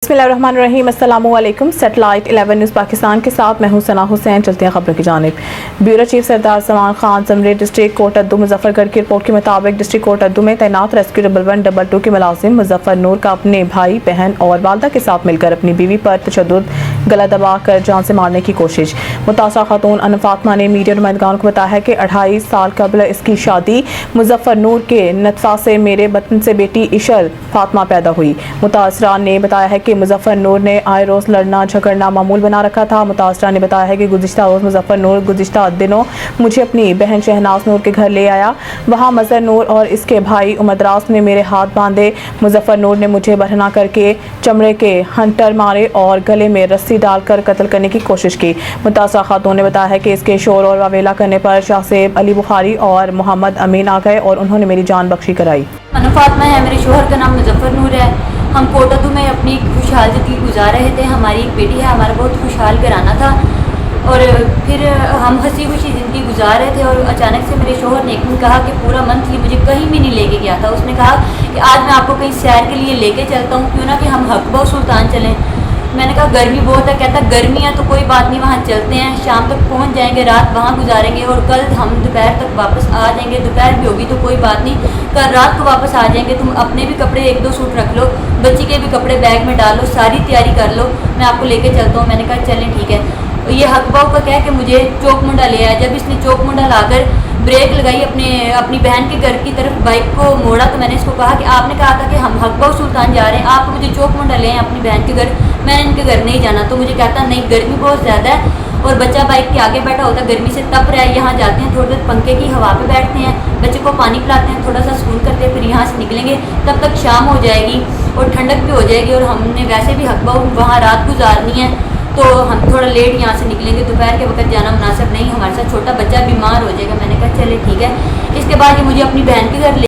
बिस्मिल्लाहिर्रहमानिर्रहीम। अस्सलामुअलैकुम। Satellite 11 news Pakistan के साथ मैं हूं सना हुसैन। चलते हैं खबरों की जानिब। ब्यूरो चीफ सरदार सलमान खान जमरे डिस्ट्रिक्ट कोर्ट अद्दू मुजफ्फरगढ़ की रिपोर्ट के मुताबिक डिस्ट्रिक्ट कोर्ट अद्दू में तैनात रेस्क्यू 11122 के मुलाजिम मुजफ्फर नूर का अपने भाई बहन और वालदा के साथ मिलकर अपनी बीवी पर तशद्दुद गला दबा कर जान से मारने की कोशिश। मुतासरा खातून अन फातिमा ने मीडिया नुमाइंदगान को बताया है कि 2.5 साल कबल इसकी शादी मुजफ्फर नूर के नतफा से मेरे बतन से बेटी इशर फातिमा पैदा हुई। मुतासरा ने बताया है कि मुजफ्फर नूर ने आए रोज लड़ना झगड़ना मामूल बना रखा था। मुतासरा ने बताया है कि गुज़िश्ता रोज मुजफ्फर नूर गुज़िश्ता दिनों मुझे अपनी बहन शहनाज नूर के घर ले आया। वहाँ मजहर नूर और इसके भाई उमदरास ने मेरे हाथ बांधे। मुजफ्फर नूर ने मुझे बरहना करके चमड़े के हंटर मारे और गले में रस्सी डालकर कत्ल करने की कोशिश की। मुतासरा खातून ने बताया है कि इसके शोर और वावेला करने पर शाहसेब अली बुखारी और मोहम्मद अमीन आ गए और उन्होंने मेरी जान बख्शी कराई। फातिमा है, मेरे शोहर का नाम मुजफ्फर नूर है। हम कोट अद्दू में अपनी खुशहाल ज़िंदगी गुजार रहे थे। हमारी एक बेटी है, हमारा बहुत खुशहाल घराना था और फिर हम हंसी खुशी ज़िंदगी गुजार रहे थे और अचानक से मेरे शोहर ने एक दिन कहा कि पूरा मंथ ये मुझे कहीं भी नहीं लेके गया था। उसने कहा कि आज मैं आपको कहीं सैर के लिए लेके चलता हूँ, क्यों ना कि हम हकबा सुल्तान चलें। मैंने कहा गर्मी बहुत है। कहता गर्मी है तो कोई बात नहीं, वहाँ चलते हैं, शाम तक पहुँच जाएंगे, रात वहाँ गुजारेंगे और कल हम दोपहर तक वापस आ जाएंगे। दोपहर भी होगी तो कोई बात नहीं, कल रात को वापस आ जाएंगे। तुम अपने भी कपड़े 1-2 सूट रख लो, बच्ची के भी कपड़े बैग में डालो, सारी तैयारी कर लो, मैं आपको लेके चलता हूँ। मैंने कहा चलें ठीक है। ये हकबाऊ का कह के मुझे चौक मुंडा ले आया। जब इसने चौक मुंडा लाकर ब्रेक लगाई अपनी बहन के घर की तरफ बाइक को मोड़ा तो मैंने इसको कहा कि आपने कहा था कि हम हकबाऊ सुल्तान जा रहे हैं, आप मुझे चौक मुंडा ले आए अपनी बहन के घर, मैंने इनके घर नहीं जाना। तो मुझे कहता नहीं, गर्मी बहुत ज़्यादा है और बच्चा बाइक के आगे बैठा होता है, गर्मी से तप रहा है। यहाँ जाते हैं, थोड़ी देर पंखे की हवा पे बैठते हैं, बच्चे को पानी पिलाते हैं, थोड़ा सा सुकून करते हैं, फिर यहाँ से निकलेंगे, तब तक शाम हो जाएगी और ठंडक भी हो जाएगी और हमने वैसे भी हकबाऊ वहाँ रात गुजारनी है तो हम थोड़ा लेट यहाँ से निकलेंगे। दोपहर के वक्त जाना मुनासिब नहीं, हमारे साथ छोटा बच्चा बीमार हो जाएगा। मैंने कहा चले ठीक है। इसके बाद ये मुझे अपनी बहन के घर